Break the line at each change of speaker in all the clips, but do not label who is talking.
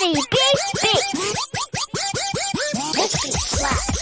Dirty Beat. This beat slaps.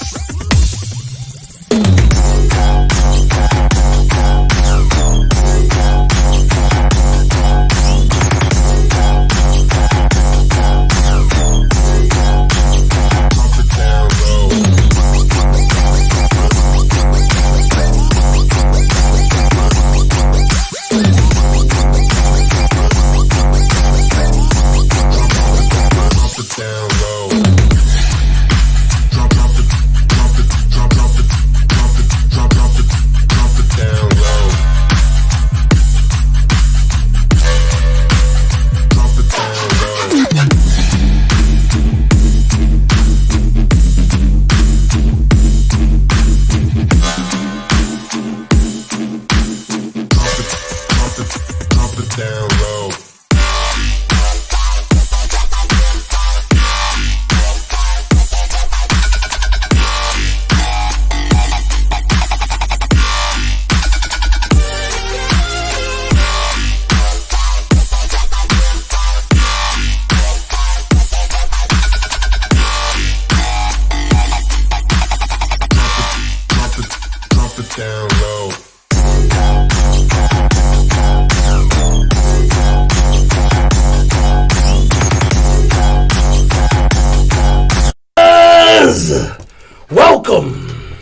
Welcome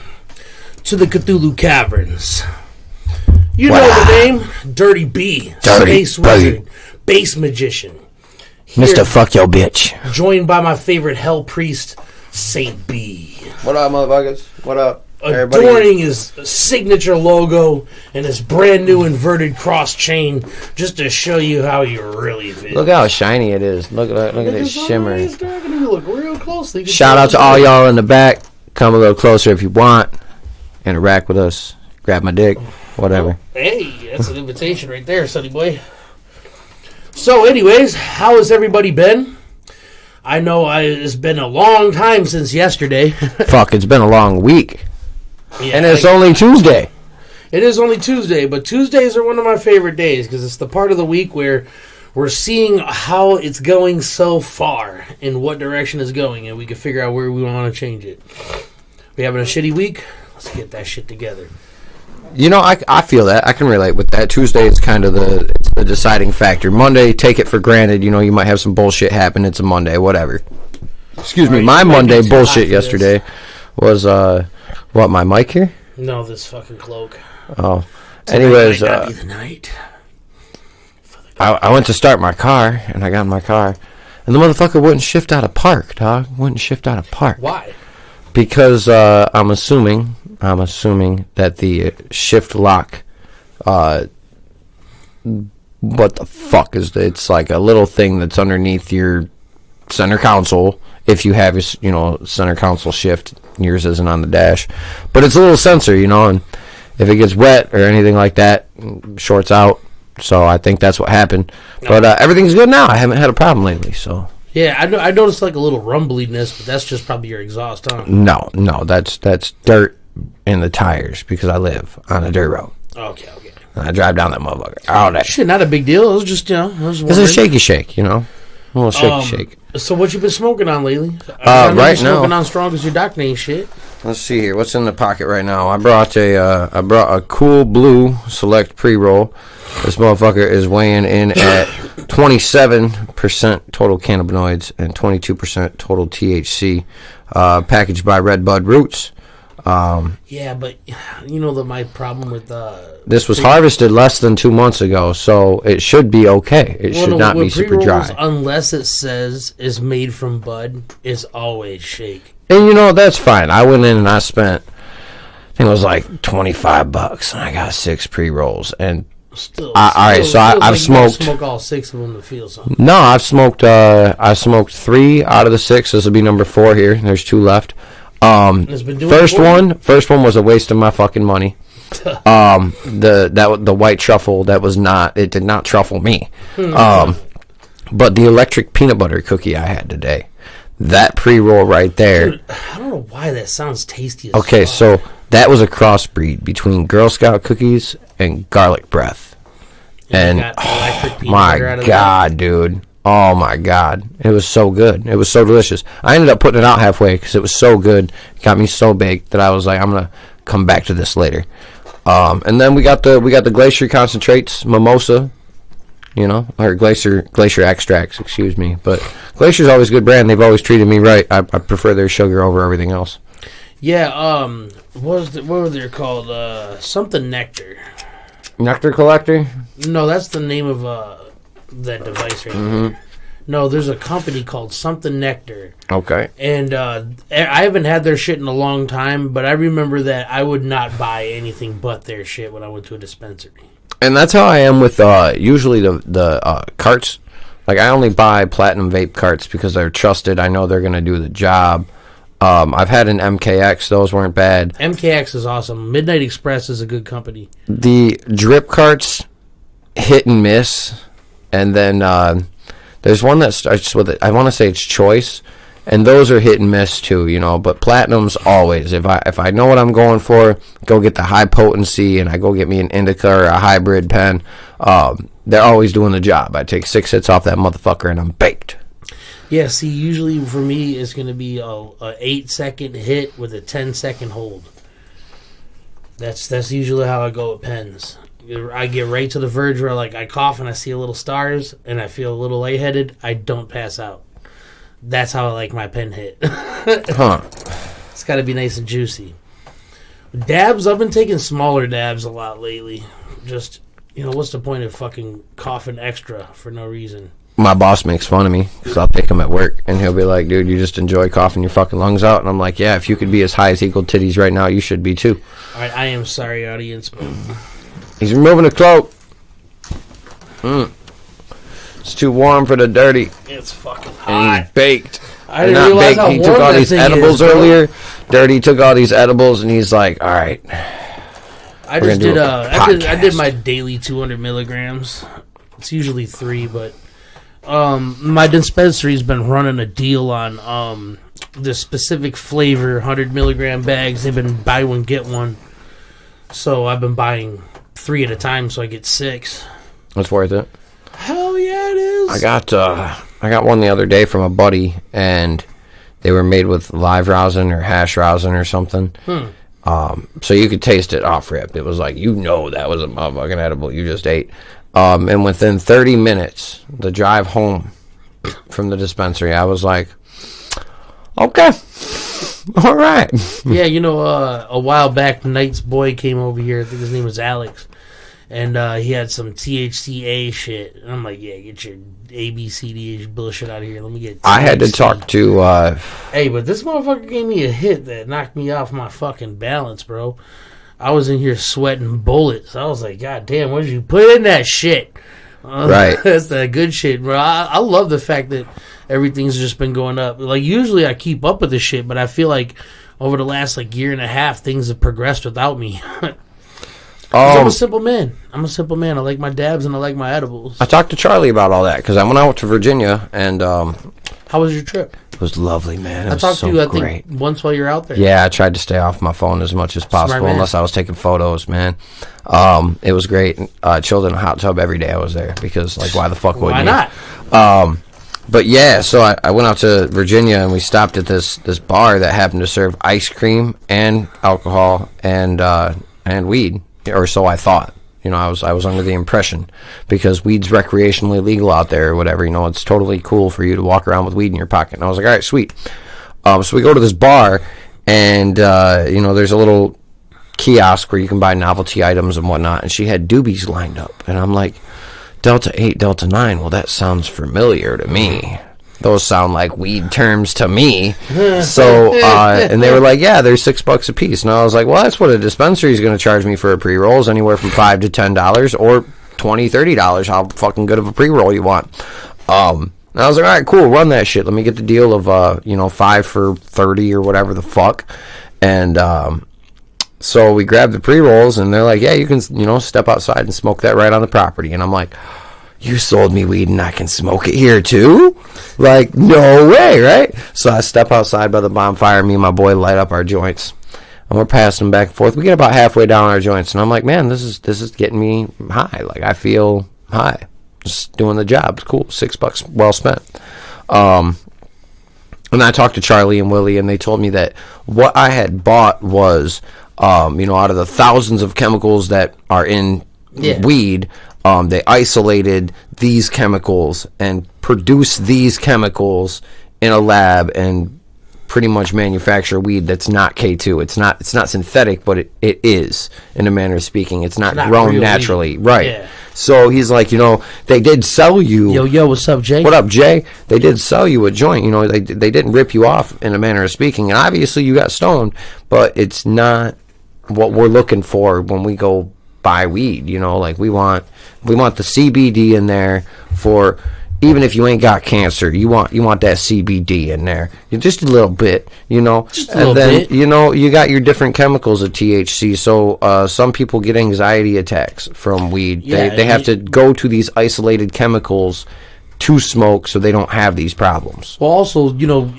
to the Cthulhu Caverns. You know the name, Dirty B, Space Wizard, Bass Magician. Here,
Mr. Fuck Yo Bitch.
Joined by my favorite Hell Priest, Saint B.
What up, motherfuckers? What up, everybody?
Adorning his signature logo and his brand new inverted cross chain, just to show you how he really feels.
Look how shiny it is. Look at this shimmer.
Look real closely.
Shout out to all y'all in the back. Come a little closer if you want. Interact with us. Grab my dick. Whatever.
Hey, that's an invitation right there, sonny boy. So, anyways, how has everybody been? I know it's been a long time since yesterday.
Fuck, it's been a long week.
Yeah,
and it's only Tuesday.
It is only Tuesday, but Tuesdays are one of my favorite days because it's the part of the week where we're seeing how it's going so far and what direction it's going, and we can figure out where we want to change it. We having a shitty week? Let's get that shit together.
You know, I feel that. I can relate with that. Tuesday is kind of the deciding factor. Monday, take it for granted. You know, you might have some bullshit happen. It's a Monday, whatever. Excuse me. My Monday bullshit yesterday was, what, my mic here?
No, this fucking cloak.
Oh. Anyways.
Might not be the night.
I went to start my car, and I got in my car, and the motherfucker wouldn't shift out of park, dog. Wouldn't shift out of park.
Why?
Because I'm assuming that the shift lock, what the fuck is that? It's like a little thing that's underneath your center console. If you have your, center console shift, yours isn't on the dash, but it's a little sensor, and if it gets wet or anything like that, shorts out. So I think that's what happened. But everything's good now. I haven't had a problem lately. So
yeah, I noticed like a little rumbliness, but that's just probably your exhaust, huh?
no, that's dirt in the tires because I live on a dirt road.
Okay.
And I drive down that motherfucker all day.
Shit, not a big deal. It was just,
it's a shaky shake, a little shaky shake.
So what you been smoking on lately?
Right now,
smoking on strong because your doctor ain't shit.
Let's see here. What's in the pocket right now? I brought a Cool Blue Select pre-roll. This motherfucker is weighing in at 27% total cannabinoids and 22% total THC. Packaged by Red Bud Roots.
Yeah, but my problem with
this was harvested less than 2 months ago, so it should be okay. It should not be super dry.
Unless it says is made from bud, is always shake.
And that's fine. I went in and I spent, I think it was like $25, and I got 6 pre-rolls. And I've smoked.
Smoke all 6 of them to feel something.
No, I've smoked. I smoked 3 out of the 6. This will be number 4 here. There's 2 left. First one was a waste of my fucking money. The white truffle it did not truffle me. But the electric peanut butter cookie I had today, that pre-roll right there.
Dude, I don't know why that sounds tasty.
Okay, so that was a crossbreed between Girl Scout cookies and garlic breath. And my God, dude. Oh my God, it was so good. It was so delicious. I ended up putting it out halfway because it was so good. It got me so baked that I was like, I'm gonna come back to this later. And then we got the Glacier concentrates, mimosa, or Glacier extracts. Excuse me, but Glacier's always a good brand. They've always treated me right. I prefer their sugar over everything else.
Yeah. What were they called? Something nectar.
Nectar collector?
No, that's the name of that device right there. No, there's a company called Something Nectar.
Okay. And
I haven't had their shit in a long time, but I remember that I would not buy anything but their shit when I went to a dispensary. And
that's how I am with usually the carts. Like, I only buy Platinum Vape carts because they're trusted. I know they're going to do the job. I've had an MKX. Those weren't bad.
MKX is awesome. Midnight Express is a good company.
The drip carts, hit and miss. And then there's one that starts with it. I want to say it's Choice, and those are hit and miss too, But Platinum's always. If I know what I'm going for, go get the high potency, and I go get me an indica or a hybrid pen. They're always doing the job. I take 6 hits off that motherfucker, and I'm baked.
Yeah, see, usually for me, it's going to be a 8-second hit with a 10-second hold. That's usually how I go with pens. I get right to the verge where I cough and I see a little stars and I feel a little lightheaded. I don't pass out. That's how I like my pen hit.
Huh.
It's got to be nice and juicy. Dabs, I've been taking smaller dabs a lot lately. Just, what's the point of fucking coughing extra for no reason?
My boss makes fun of me because I'll take him at work and he'll be like, dude, you just enjoy coughing your fucking lungs out. And I'm like, yeah, if you could be as high as Eagle Titties right now, you should be too.
All right, I am sorry, audience, but...
He's removing the cloak. It's too warm for the dirty.
It's fucking hot.
And he's baked.
I didn't realize how
He took all these edibles earlier. Dirty took all these edibles, and he's like, all right.
I did my daily 200 milligrams. It's usually 3, but my dispensary's been running a deal on the specific flavor 100 milligram bags. They've been buy one get one. So I've been buying 3 at a time, so I get 6.
That's worth it.
Hell yeah, it is.
I got one the other day from a buddy, and they were made with live rosin or hash rosin or something. So you could taste it off rip. It was like, that was a motherfucking edible you just ate. And within 30 minutes, the drive home from the dispensary, I was like, okay. All right.
Yeah, a while back, Knight's boy came over here. I think his name was Alex. and he had some THCA shit. And I'm like, yeah, get your ABCD bullshit out of here. Let me get THC.
I had to talk to...
Hey, but this motherfucker gave me a hit that knocked me off my fucking balance, bro. I was in here sweating bullets. I was like, God damn, what did you put in that shit?
Right.
That's that good shit, bro. I love the fact that everything's just been going up. Like, usually I keep up with this shit, but I feel like over the last, like, year and a half, things have progressed without me. I'm a simple man. I like my dabs and I like my edibles.
I talked to Charlie about all that because I went out to Virginia and...
How was your trip?
It was lovely, man.
I talked to you, I think, once while you're out there.
Yeah, I tried to stay off my phone as much as possible, unless I was taking photos, man. It was great. Chilled in a hot tub every day I was there because, like, why the fuck wouldn't you?
Why not?
But yeah, so I went out to Virginia and we stopped at this bar that happened to serve ice cream and alcohol and weed, or so I thought. You know, I was under the impression because weed's recreationally legal out there or whatever. You know, it's totally cool for you to walk around with weed in your pocket. And I was like, all right, sweet. So we go to this bar and, you know, there's a little kiosk where you can buy novelty items and whatnot. And she had doobies lined up. And I'm like, Delta 8, Delta 9. Well, that sounds familiar to me. Those sound like weed terms to me. So, and they were like, yeah, they're $6 a piece. And I was like, well, that's what a dispensary is going to charge me for a pre-rolls, anywhere from $5 to $10 or $20, $30. How fucking good of a pre-roll you want? And I was like, all right, cool, run that shit. Let me get the deal of, you know, 5 for 30 or whatever the fuck. And, so we grabbed the pre-rolls and they're like, yeah, you can, you know, step outside and smoke that right on the property. And I'm like, you sold me weed and I can smoke it here too? Like, no way, right? So I step outside by the bonfire. Me and my boy light up our joints. And we're passing them back and forth. We get about halfway down our joints. And I'm like, man, this is getting me high. Like, I feel high. Just doing the job. It's cool. $6 well spent. And I talked to Charlie and Willie, and they told me that what I had bought was, you know, out of the thousands of chemicals that are in weed, they isolated these chemicals and produced these chemicals in a lab and pretty much manufacture weed that's not K2. It's not synthetic, but it is, in a manner of speaking. It's not grown naturally. Weed. Right. Yeah. So he's like, you know, they did sell you...
Yo, what's up, Jay?
What up, Jay? They did sell you a joint. You know, they didn't rip you off, in a manner of speaking. And obviously you got stoned, but it's not what we're looking for when we go buy weed. You know, like we want the CBD in there for... Even if you ain't got cancer, you want that CBD in there. Just a little bit, you know.
Just a little bit.
You know, you got your different chemicals of THC. So some people get anxiety attacks from weed. Yeah, they have to go to these isolated chemicals to smoke so they don't have these problems.
Well, also, you know,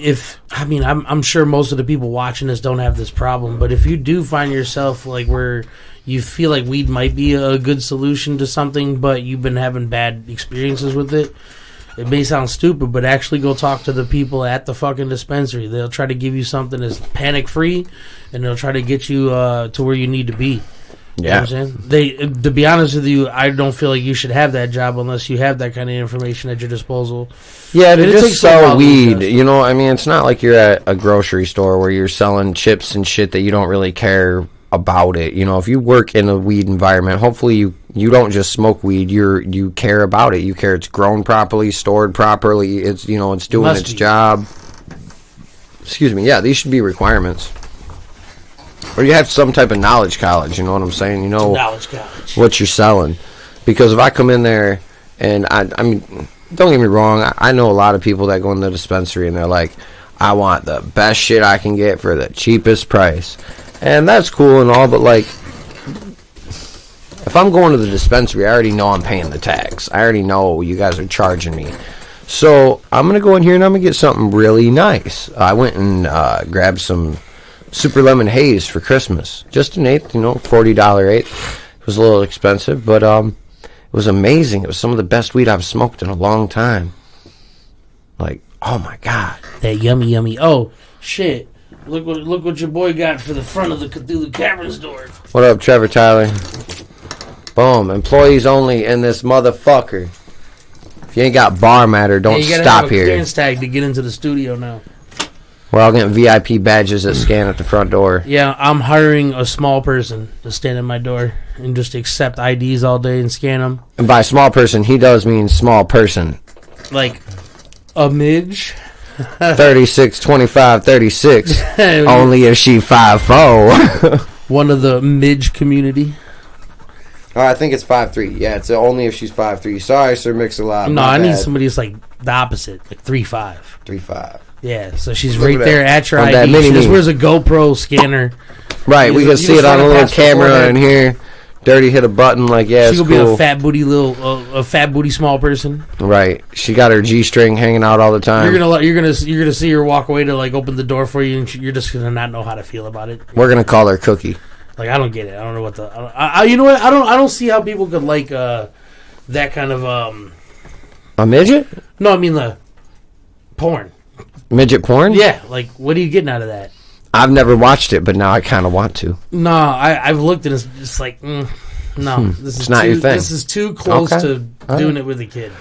I'm sure most of the people watching this don't have this problem, but if you do find yourself like where you feel like weed might be a good solution to something, but you've been having bad experiences with it, it may sound stupid, but actually go talk to the people at the fucking dispensary. They'll try to give you something that's panic-free, and they'll try to get you to where you need to be. You know what I'm saying? To be honest with you, I don't feel like you should have that job unless you have that kind of information at your disposal.
Yeah, to just sell weed, you know, I mean, it's not like you're at a grocery store where you're selling chips and shit that you don't really care about it. You know, if you work in a weed environment, hopefully you don't just smoke weed, you care about it. You care it's grown properly, stored properly, it's, you know, it's doing its job. Excuse me. Yeah, these should be requirements. Or you have some type of knowledge college, you know what I'm saying? You know
knowledge college.
What you're selling. Because if I come in there and I mean, don't get me wrong, I know a lot of people that go in the dispensary and they're like, I want the best shit I can get for the cheapest price. And that's cool and all, but like, if I'm going to the dispensary, I already know I'm paying the tax. I already know you guys are charging me. So I'm going to go in here and I'm going to get something really nice. I went and grabbed some Super Lemon Haze for Christmas. Just an eighth, you know, $40 eighth. It was a little expensive, but it was amazing. It was some of the best weed I've smoked in a long time. Like, oh my God.
That yummy. Oh, shit. Look what your boy got for the front of the Cthulhu Caverns door.
What up, Trevor Tyler? Boom. Employees only in this motherfucker. If you ain't got bar matter, don't stop here. You gotta have a
clearance tag to get into the studio now.
We're all getting VIP badges that scan at the front door.
Yeah, I'm hiring a small person to stand at my door and just accept IDs all day and scan them.
And by small person, he does mean small person.
Like a midge.
36, 25, 36. Only if she 5'4".
One of the midge community.
Oh, I think it's 5'3". Yeah, it's only if she's 5'3". Sorry, Sir Mix-a-Lot.
No, I need somebody that's like the opposite, like 3'5".
3'5".
Yeah, so she's right there at your
On
ID.
that
She just
mini-me.
wears a GoPro scanner.
Right, we can see it on a little camera in here. Dirty hit a button like, yeah, it's
She'll
cool.
be a fat booty small person.
Right, she got her G-string hanging out all the time.
You're gonna see her walk away to like open the door for you, and you're just gonna not know how to feel about it.
We're gonna call her Cookie.
Like, I don't get it. I don't know what the. You know what? I don't see how people could like that kind of
A midget?
No, I mean the porn.
Midget porn?
Yeah, like what are you getting out of that?
I've never watched it, but now I kind of want to.
No, I've looked and it's like no, this is
not
too,
your thing.
This is too close to doing it with a kid.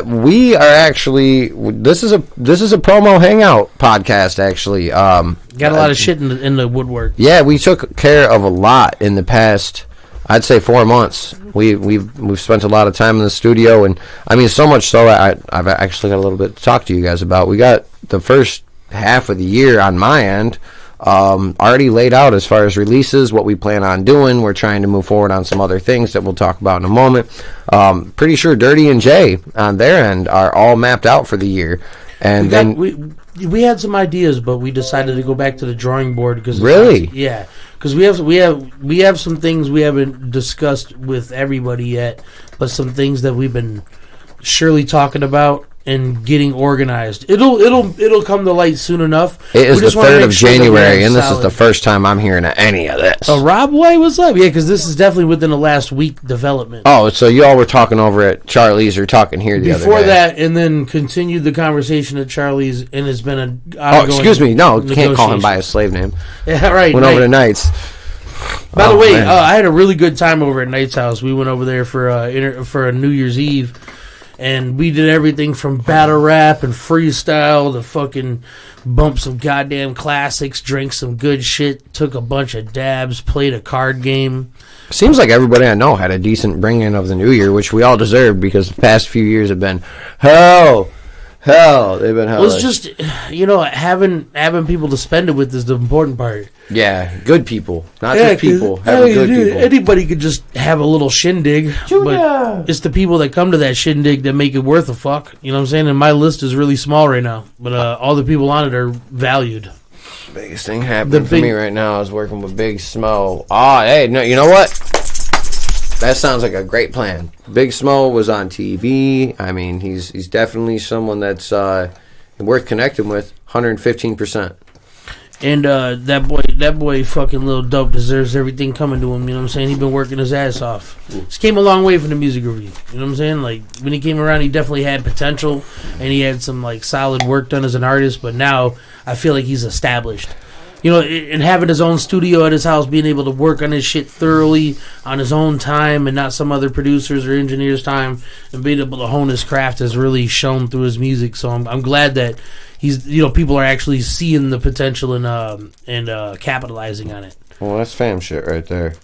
We are actually this is a promo hangout podcast actually.
Got a lot of shit in the woodwork.
Yeah, we took care of a lot in the past. I'd say 4 months. We've spent a lot of time in the studio, and I mean so much so I've actually got a little bit to talk to you guys about. We got the first half of the year on my end already laid out as far as releases, what we plan on doing. We're trying to move forward on some other things that we'll talk about in a moment. Pretty sure Dirty and Jay on their end are all mapped out for the year, and
we had some ideas, but we decided to go back to the drawing board because because we have some things we haven't discussed with everybody yet, but some things that we've been surely talking about and getting organized. It'll come to light soon enough.
It is the 3rd of January, and this is the first time I'm hearing of any of this.
Oh, Rob White, what's up? Yeah, because this is definitely within the last week development.
Oh, so you all were talking over at Charlie's or talking here the other day?
Before that, and then continued the conversation at Charlie's, and it's been an ongoing
excuse me. No, can't call him by his slave name.
Yeah, right.
Went over to Knight's.
By the way, I had a really good time over at Knight's house. We went over there for a New Year's Eve. And we did everything from battle rap and freestyle to fucking bump some goddamn classics, drink some good shit, took a bunch of dabs, played a card game.
Seems like everybody I know had a decent bring-in of the new year, which we all deserved because the past few years have been hell. They've been hell.
Well, it's just, having people to spend it with is the important part.
Yeah, good people. Not just people. Having good people.
Anybody could just have a little shindig. But it's the people that come to that shindig that make it worth a fuck. You know what I'm saying? And my list is really small right now. But all the people on it are valued.
Biggest thing happening for me right now is working with Big Smo. Hey, no, you know what? That sounds like a great plan. Big Smo was on TV. I mean, he's definitely someone that's worth connecting with. 115%.
And that boy fucking Lil Dope deserves everything coming to him, you know what I'm saying? He's been working his ass off. Just came a long way from the music review, you know what I'm saying? Like, when he came around, he definitely had potential, and he had some, like, solid work done as an artist, but now I feel like he's established. You know, and having his own studio at his house, being able to work on his shit thoroughly on his own time and not some other producers or engineers' time, and being able to hone his craft has really shown through his music. So I'm glad that he's, people are actually seeing the potential and capitalizing on it.
Well, that's fam shit right there.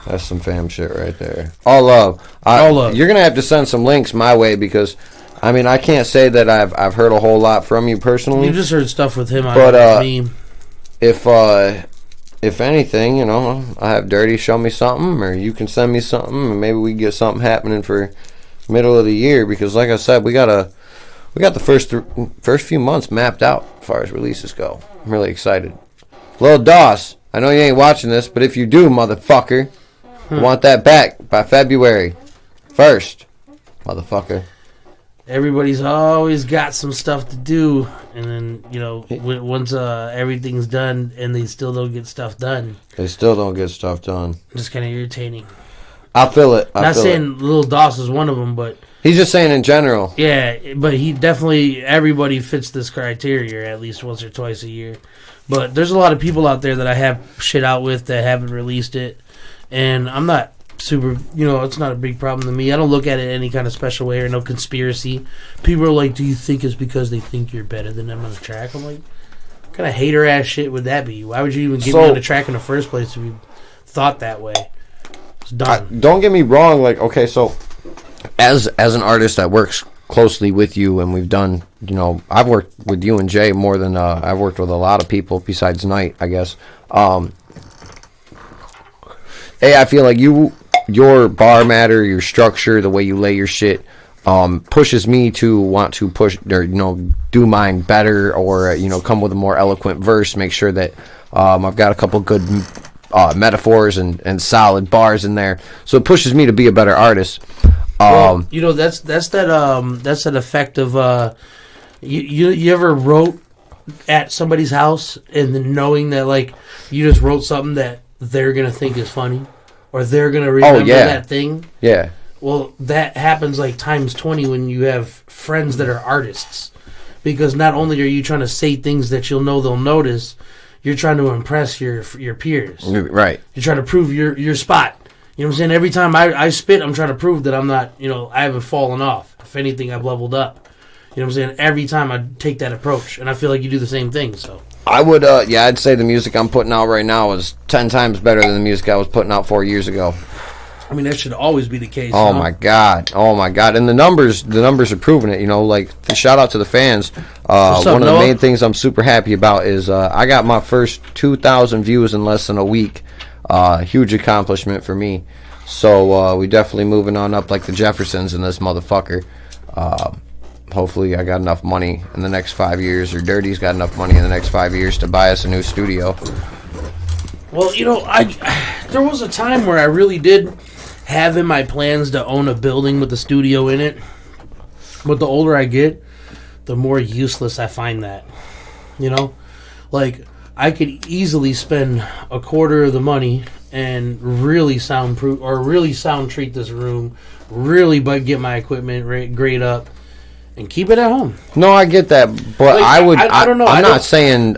That's some fam shit right there. All love.
All love.
You're gonna have to send some links my way because, I mean, I can't say that I've heard a whole lot from you personally.
You just heard stuff with him on meme.
If anything, I have Dirty show me something, or you can send me something, and maybe we can get something happening for middle of the year. Because, like I said, we got the first few months mapped out as far as releases go. I'm really excited. Lil Doss, I know you ain't watching this, but if you do, motherfucker, I want that back by February 1st, motherfucker.
Everybody's always got some stuff to do, and then, once everything's done and they still don't get stuff done.
They still don't get stuff done.
Just kind of irritating.
I feel it.
Not saying Lil Doss is one of them, but...
He's just saying in general.
Yeah, but everybody fits this criteria at least once or twice a year. But there's a lot of people out there that I have shit out with that haven't released it, and I'm not... super, it's not a big problem to me. I don't look at it any kind of special way or no conspiracy. People are like, do you think it's because they think you're better than them on the track? I'm like, what kind of hater ass shit would that be? Why would you even get me on the track in the first place if you thought that way? done.
Don't get me wrong. Like, okay, so as an artist that works closely with you, and we've done, I've worked with you and Jay more than I've worked with a lot of people besides Knight, I guess. I feel like your bar matter, your structure, the way you lay your shit, pushes me to want to push or do mine better, or come with a more eloquent verse, make sure that I've got a couple good metaphors and solid bars in there, so it pushes me to be a better artist.
Well, that's that effect of you ever wrote at somebody's house and then knowing that like you just wrote something that they're gonna think is funny or they're gonna remember that thing.
Yeah.
Well, that happens like times 20 when you have friends that are artists, because not only are you trying to say things that you'll know they'll notice, you're trying to impress your peers.
Right.
You're trying to prove your spot. You know what I'm saying? Every time I spit, I'm trying to prove that I'm not, I haven't fallen off. If anything, I've leveled up. You know what I'm saying? Every time I take that approach, and I feel like you do the same thing. So
I would, I'd say the music I'm putting out right now is 10 times better than the music I was putting out 4 years ago.
I mean, that should always be the case.
Oh my god! And the numbers are proving it. Like, shout out to the fans. One of the main things I'm super happy about is I got my first 2,000 views in less than a week. Huge accomplishment for me. So we definitely moving on up like the Jeffersons in this motherfucker. Hopefully I got enough money in the next 5 years, or Dirty's got enough money in the next 5 years to buy us a new studio.
Well, there was a time where I really did have in my plans to own a building with a studio in it. But the older I get, the more useless I find that. Like, I could easily spend a quarter of the money and really soundproof or really sound treat this room, really get my equipment grade up, and keep it at home.
No, I get that, but
like, I don't know.
I'm not saying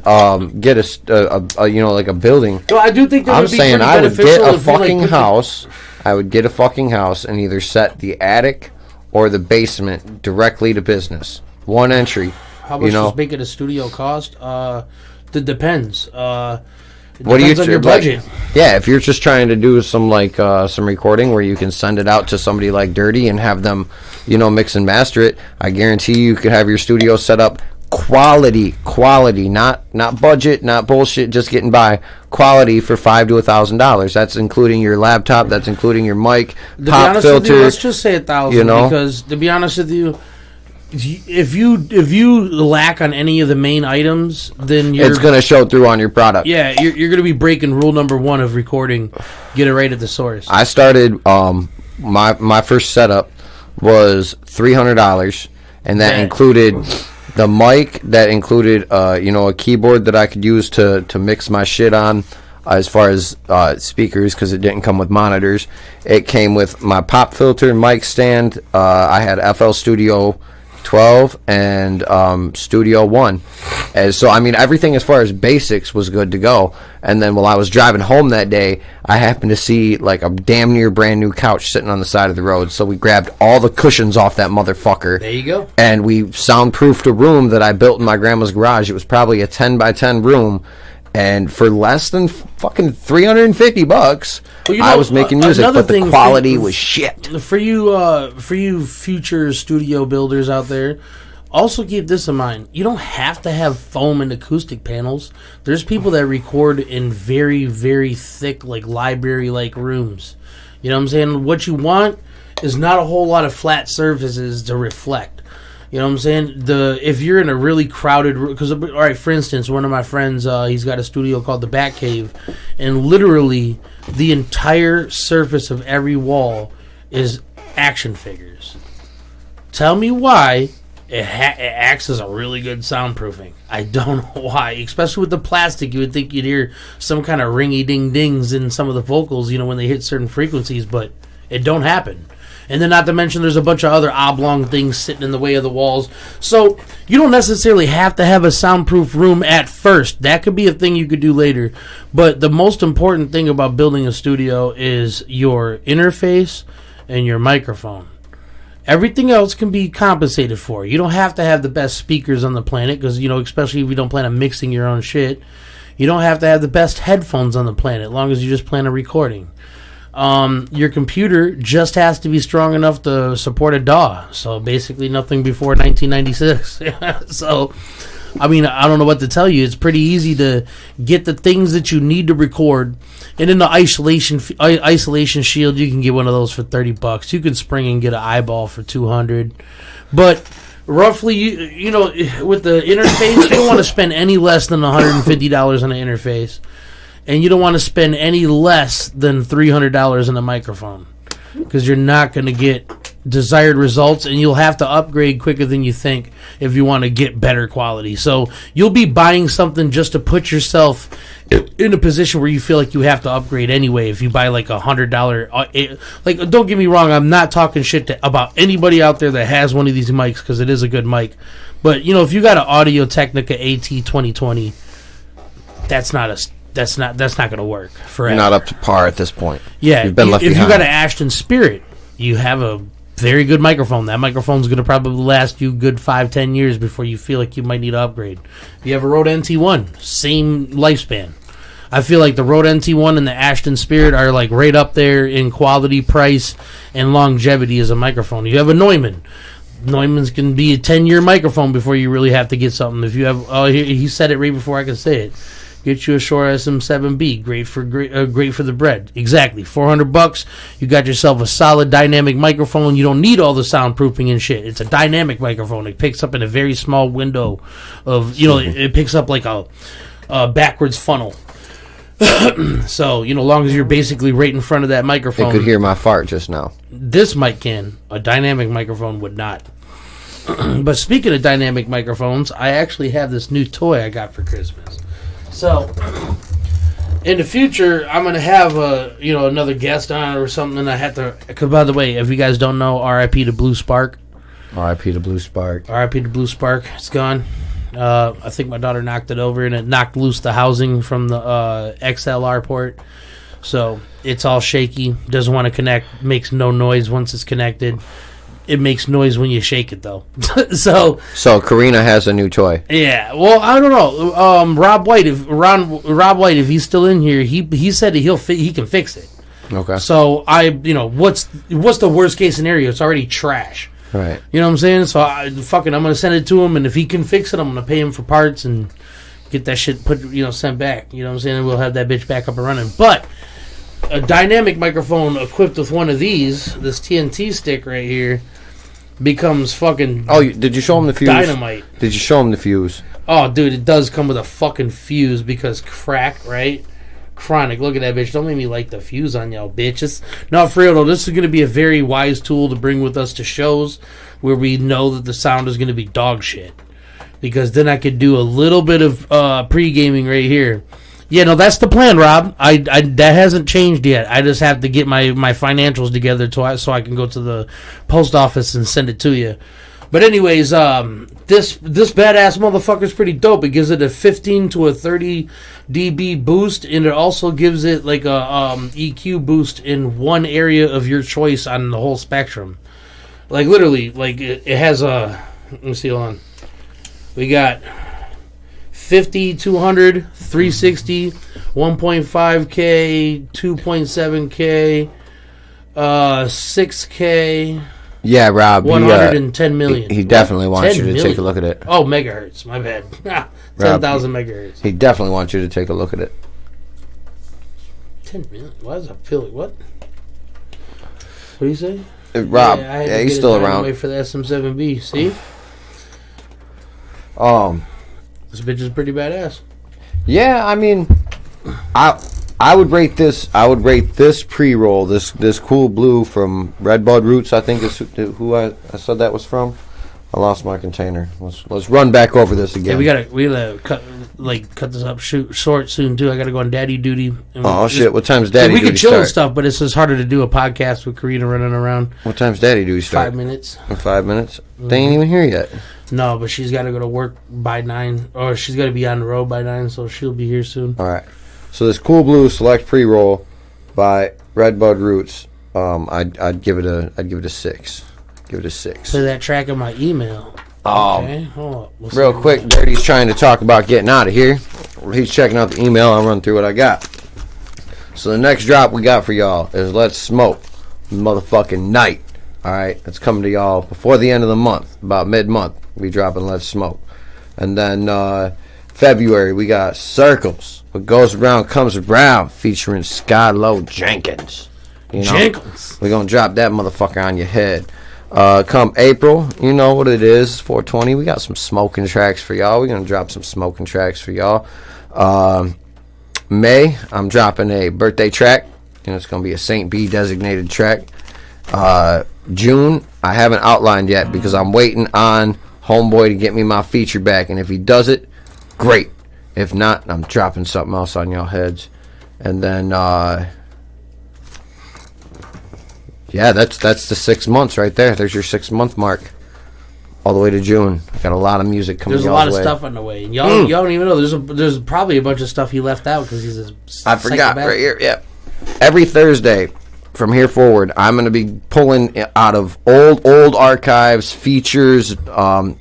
get a like a building.
No, I do think that
I'm
would be
saying I would get a fucking
like,
house. I would get a fucking house and either set the attic or the basement directly to business. One entry.
How much does making a studio cost? It depends.
What do you
on your budget?
Yeah, if you're just trying to do some some recording where you can send it out to somebody like Dirty and have them, mix and master it, I guarantee you could have your studio set up quality, not budget, not bullshit, just getting by. Quality for $5,000 to $1,000. That's including your laptop. That's including your mic, pop filter.
Let's just say $1,000 because to be honest with you, if you lack on any of the main items, then it's
going to show through on your product.
Yeah, you're going to be breaking rule number 1 of recording. Get it right at the source.
I started my first setup was $300, and that included the mic. That included a keyboard that I could use to mix my shit on. As far as speakers, because it didn't come with monitors, it came with my pop filter, mic stand. I had FL Studio 12 and Studio 1, and so everything as far as basics was good to go. And then while I was driving home that day, I happened to see like a damn near brand new couch sitting on the side of the road, so we grabbed all the cushions off that motherfucker.
There you go.
And we soundproofed a room that I built in my grandma's garage. It was probably a 10 by 10 room, and for less than fucking $350, well, I was making music, but the quality was shit.
For you future studio builders out there, also keep this in mind. You don't have to have foam and acoustic panels. There's people that record in very, very thick, like library-like rooms. You know what I'm saying? What you want is not a whole lot of flat surfaces to reflect. You know what I'm saying? If you're in a really crowded room, because, all right, for instance, one of my friends, he's got a studio called the Bat Cave, and literally the entire surface of every wall is action figures. Tell me why it acts as a really good soundproofing. I don't know why. Especially with the plastic, you would think you'd hear some kind of ringy-ding-dings in some of the vocals, when they hit certain frequencies, but it don't happen. And then not to mention there's a bunch of other oblong things sitting in the way of the walls. So you don't necessarily have to have a soundproof room at first. That could be a thing you could do later. But the most important thing about building a studio is your interface and your microphone. Everything else can be compensated for. You don't have to have the best speakers on the planet because, especially if you don't plan on mixing your own shit. You don't have to have the best headphones on the planet as long as you just plan on recording. Your computer just has to be strong enough to support a DAW. So basically nothing before 1996. So, I mean, I don't know what to tell you. It's pretty easy to get the things that you need to record. And in the isolation shield, you can get one of those for $30. You can spring and get an eyeball for $200. But roughly, you know, with the interface, you don't want to spend any less than $150 on an interface. And you don't want to spend any less than $300 on a microphone. Because you're not going to get desired results, and you'll have to upgrade quicker than you think if you want to get better quality. So you'll be buying something just to put yourself in a position where you feel like you have to upgrade anyway. If you buy like $100, like, don't get me wrong, I'm not talking shit about anybody out there that has one of these mics, because it is a good mic. But you know, if you got an Audio Technica AT 2020, that's not going to work forever.
You're not up to par at this point.
Yeah,
you've been left behind.
If you got an Ashton Spirit, you have a very good microphone. That microphone's going to probably last you good 5-10 years before you feel like you might need to upgrade. If you have a Rode NT1, same lifespan. I feel like the Rode NT1 and the Ashton Spirit are like right up there in quality, price, and longevity as a microphone. You have a Neumann. Neumann's can be a 10-year microphone before you really have to get something. If you have, he said it right before I could say it. Get you a Shure SM7B, great for the bread. Exactly, $400. You got yourself a solid dynamic microphone. You don't need all the soundproofing and shit. It's a dynamic microphone. It picks up in a very small window of, you know, it picks up like a backwards funnel. So, you know, as long as you're basically right in front of that microphone.
It could hear my fart just now.
This mic can. A dynamic microphone would not. But speaking of dynamic microphones, I actually have this new toy I got for Christmas. So, in the future, I'm going to have another guest on or something, and I have to, because by the way, if you guys don't know, RIP to Blue Spark.
RIP to Blue Spark.
RIP to Blue Spark. It's gone. I think my daughter knocked it over, and it knocked loose the housing from the XLR port. So, it's all shaky. Doesn't want to connect. Makes no noise once it's connected. It makes noise when you shake it, though. So
Karina has a new toy.
Yeah. Well, I don't know. Rob White, if he's still in here, he said that he can fix it.
Okay.
So what's the worst case scenario? It's already trash.
Right.
You know what I'm saying? So I'm gonna send it to him, and if he can fix it, I'm gonna pay him for parts and get that shit sent back. You know what I'm saying? And we'll have that bitch back up and running. But a dynamic microphone equipped with one of this TNT stick right here, becomes fucking.
Oh, did you show him the fuse?
Dynamite.
Did you show him the fuse?
Oh, dude, it does come with a fucking fuse because crack, right? Chronic. Look at that bitch. Don't make me light the fuse on y'all, bitches. No, for real though, this is going to be a very wise tool to bring with us to shows where we know that the sound is going to be dog shit. Because then I could do a little bit of pre-gaming right here. Yeah, no, that's the plan, Rob. I that hasn't changed yet. I just have to get my financials together so I can go to the post office and send it to you. But anyways, this badass motherfucker's pretty dope. It gives it a 15 to a 30 dB boost, and it also gives it like a EQ boost in one area of your choice on the whole spectrum. Like literally, like it has a. Let me see. Hold on. We got 50, 200, 360, 1.5K, 2.7K, 6K.
Yeah, Rob.
110 million.
He definitely wants you to take a look at it.
Oh, megahertz. My bad. 10,000 megahertz.
He definitely wants you to take a look at it.
10 million? Why does that feel like what? What do you say?
Rob, yeah, he's still around.
Wait for the SM7B. See? This bitch is pretty badass.
Yeah, I mean, I would rate this. I would rate this pre-roll, this cool blue from Redbud Roots. I think is who I said that was from. I lost my container. Let's run back over this again.
Yeah, we gotta cut this up short soon too. I gotta go on daddy duty.
Oh shit! What time's daddy duty start?
We could chill and stuff, but it's just harder to do a podcast with Karina running around.
What time's daddy duty start?
5 minutes.
5 minutes. Mm-hmm. They ain't even here yet.
No, but she's got to go to work by 9, or she's got to be on the road by 9, so she'll be here soon.
All right. So this cool blue select pre-roll by Redbud Roots. I'd give it a 6. Give it a 6.
Play that track in my email. Okay, hold on.
Real quick, Dirty's trying to talk about getting out of here. He's checking out the email. I'll run through what I got. So the next drop we got for y'all is Let's Smoke, motherfucking night. All right, it's coming to y'all before the end of the month, about mid-month. We dropping Let's Smoke, and then February we got Circles. What goes around comes around, featuring Skyylo Jenkins. You know,
Jenkins.
We're gonna drop that motherfucker on your head. Come April, you know what it is. 420. We got some smoking tracks for y'all. We're gonna drop some smoking tracks for y'all. May, I'm dropping a birthday track, and it's gonna be a Saint B designated track. June, I haven't outlined yet because I'm waiting on Homeboy to get me my feature back, and if he does it, great. If not, I'm dropping something else on y'all heads. And then yeah, that's the 6 months right there. There's your 6 month mark, all the way to June. I got a lot of music coming.
There's a lot of stuff on the way, and y'all don't even know. There's probably a bunch of stuff he left out because he's
I forgot right here. Yeah, every Thursday from here forward, I'm going to be pulling out of old archives, features,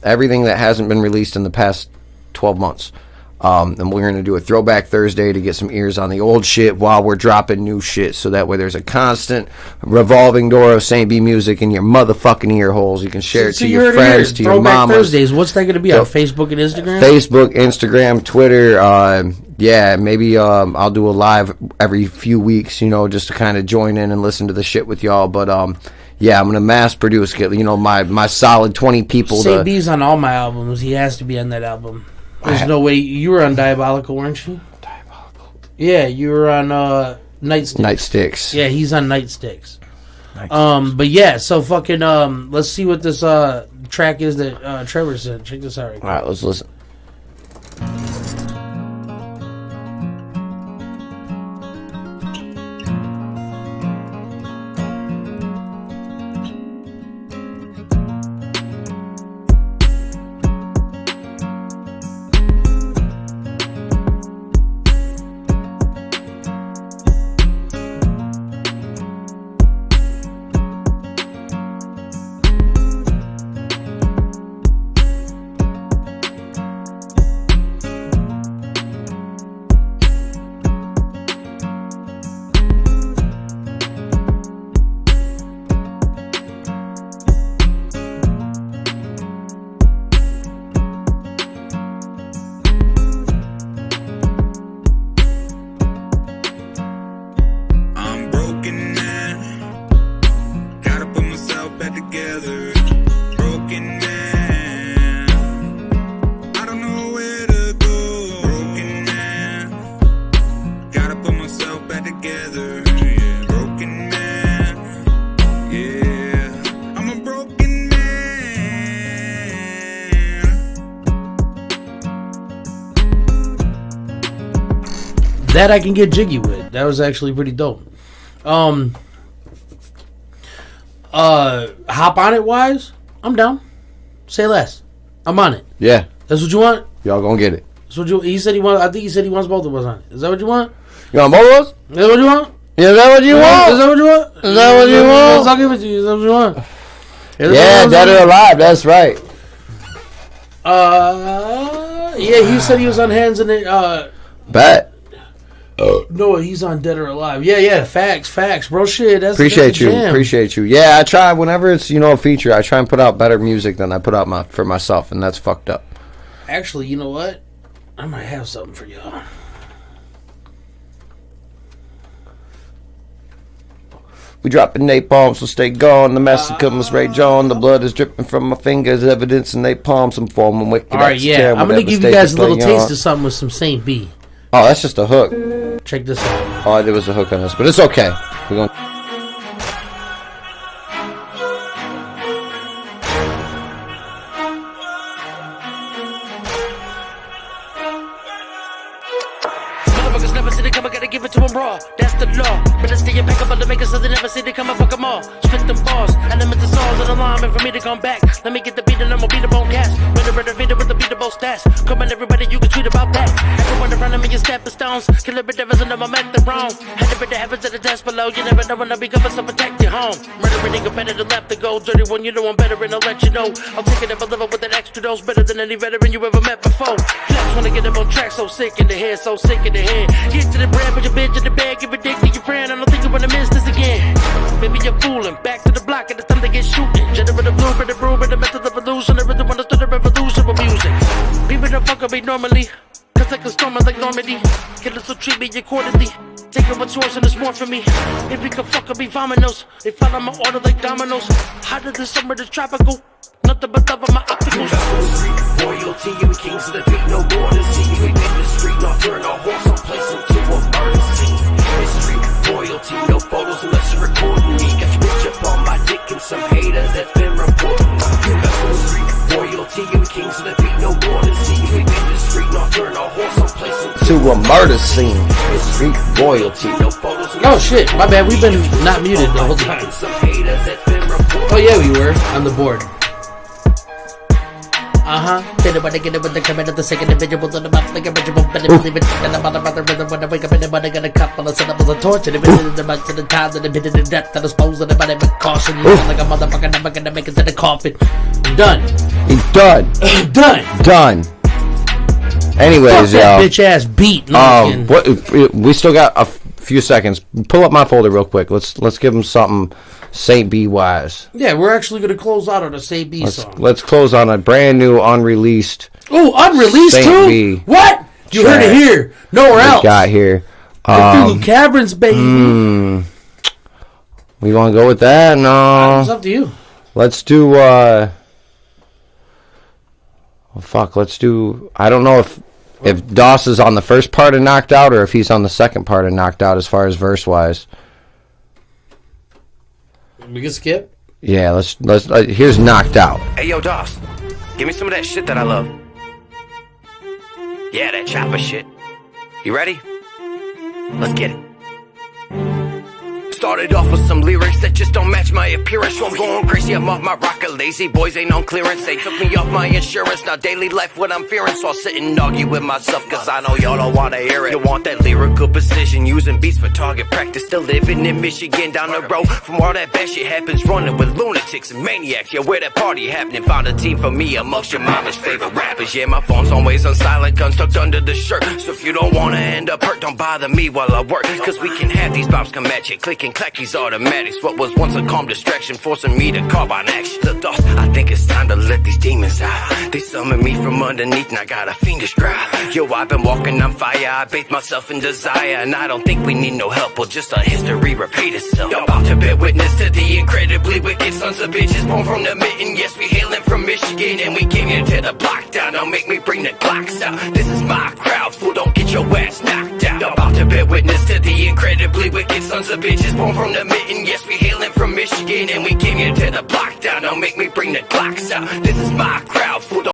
everything that hasn't been released in the past 12 months. And we're going to do a Throwback Thursday to get some ears on the old shit while we're dropping new shit. So that way there's a constant revolving door of Saint B music in your motherfucking ear holes. You can share it to your friends, to your mamas.
Throwback Thursdays, what's that going to be on Facebook and Instagram?
Facebook, Instagram, Twitter. Yeah, maybe I'll do a live every few weeks, you know, just to kind of join in and listen to the shit with y'all. But yeah, I'm going to mass produce, you know, my solid 20 people.
Saint B's on all my albums. He has to be on that album. There's no way. You were on Diabolical, weren't you?
Diabolical.
Yeah, you were on Nightsticks.
Nightsticks.
Yeah, he's on Nightsticks. But yeah, so fucking let's see what this track is that Trevor said. Check this out.
All right, let's listen.
That I can get jiggy with. That was actually pretty dope. Hop on it wise, I'm down. Say less. I'm on it.
Yeah.
That's what you want?
Y'all gonna get it.
That's what he said he wants. I think he said he wants both of us on it. Is that what you want?
You want both of us?
Is that what you want?
Yeah, is that what you want?
Is that what you want?
Is that what you want?
I'll give it to you. Is that what you want?
Yeah, Dead or Alive. That's right.
Yeah, he said he was on Hands in it.
Bet.
No, he's on Dead or Alive. Yeah, facts, bro. Shit, that's
appreciate you.
jam.
Appreciate you. Yeah, I try whenever it's, you know, a feature. I try and put out better music than I put out for myself, and that's fucked up.
Actually, you know what? I might have something for y'all.
We dropping napalm, so stay gone. The massacre must rage on. The blood is dripping from my fingers, evidence in napalm. Some form and wicked.
All right, yeah. I'm gonna give you guys a little taste of something with some Saint B.
Oh, that's just a hook.
Check this out.
Oh, there was a hook on this, but it's okay. We're gonna.
Motherfuckers never see it come, I gotta give it to them raw. That's the law. But I stay impeccable to make it so they never see it come and fuck them all. Spit them balls, and them with the songs of the line, and for me to come back. Let me get the beat and I'm gonna beat up on gas. With the beat with the beat up incredible stats. Come on, everybody, you can tweet about that. Everyone around me is stepping stones. Kill every devils and I'm at the wrong. Head over the heavens and the dust below. You never know when I'll be coming, so protect your home. Murdering nigga better than left to go. Dirty one, you know I'm better and I'll let you know. I'll take it up a level with an extra dose. Better than any veteran you ever met before. Flex wanna get up on track, so sick in the head, so sick in the head. Get to the bread, put your bitch in the bed, give a dick to your friend. I don't think you wanna miss this again. Maybe you're fooling. Back to the block, and it's time to get shooting. Generate the blue, but the brew, but the method of evolution. I really wanna start a revolution with music. People don't fuck with me normally. Cause I can storm like Normandy. Killers will treat me accordingly. Take it what's yours and it's more for me. If we can fuck up, be vominos. They follow my order like dominoes. Hotter than summer, the tropical. Nothing but love on my opticals.
Royalty, you kings of the beat, no more to see. We in the street, not turn a horse someplace into a murder scene. It's street royalty, no photos unless you're recording me. Got your bitch up on my dick and some haters that's been reporting me. You mess with street royalty, you kings of the beat, no more to see. We in the street, not turn a horse someplace into
To a murder scene.
It's street royalty, no photos.
Oh shit, my bad. We've been not muted the whole time. Oh yeah, we were on the board.
Did it when I get it when they come in at the second individual on the map like a vegetable, but believe it. And I'm on the mother rhythm when I wake up in the morning, got a couple of syllables of torture. The minute in the month to the time, the minute in death, and dispose of the body with caution. You sound like a motherfucker, never gonna make it to the coffin.
I'm done.
He's done.
Done.
Done. Anyways,
Fuck that
y'all.
bitch ass beat. No,
What? We still got a few seconds. Pull up my folder real quick. Let's give him something Saint B wise.
yeah, we're actually gonna close out on a Say B song.
Let's close on a brand new unreleased.
Oh, unreleased
Saint
too?
B.
What? You heard it
track
here. Nowhere else.
Got here.
Through Caverns, baby.
We want to go with that?
It's
No.
up to you.
Let's do. Well, fuck. Let's do. I don't know if Doss is on the first part of Knocked Out or if he's on the second part of Knocked Out as far as verse wise.
We can skip.
Yeah. Let's. Here's Knocked Out.
Hey yo, Doss, give me some of that shit that I love. Yeah, that chopper shit. You ready? Let's get it. Started off with some lyrics that just don't match my appearance, so I'm going crazy. I'm off my rocker, lazy boys ain't on clearance. They took me off my insurance, now daily life what I'm fearing. So I'll sit and argue with myself, cause I know y'all don't wanna hear it. You want that lyrical precision, using beats for target practice. Still living in Michigan, down the road from all that bad shit happens. Running with lunatics and maniacs, yeah, where that party happening. Found a team for me amongst your mama's favorite rappers. Yeah, my phone's always on silent, guns tucked under the shirt. So if you don't wanna end up hurt, don't bother me while I work, cause we can have these bombs come at you, clicking clack these automatics. What was once a calm distraction, forcing me to carve on action. The thoughts, I think it's time to let these demons out. They summon me from underneath and I got a fiendish drive. Yo, I've been walking on fire, I bathe myself in desire, and I don't think we need no help, or just a history repeat itself. You're about to bear witness to the incredibly wicked sons of bitches born from the mitten. Yes, we hailing from Michigan and we came here to the block down. Don't make me bring the Glocks out. This is my crowd, fool, don't get your ass knocked out. You're about to bear witness to the incredibly wicked sons of bitches born from the mitten. Yes, we hailing from Michigan and we came here to the block down. Don't make me bring the Glocks out. This is my crowd, fool.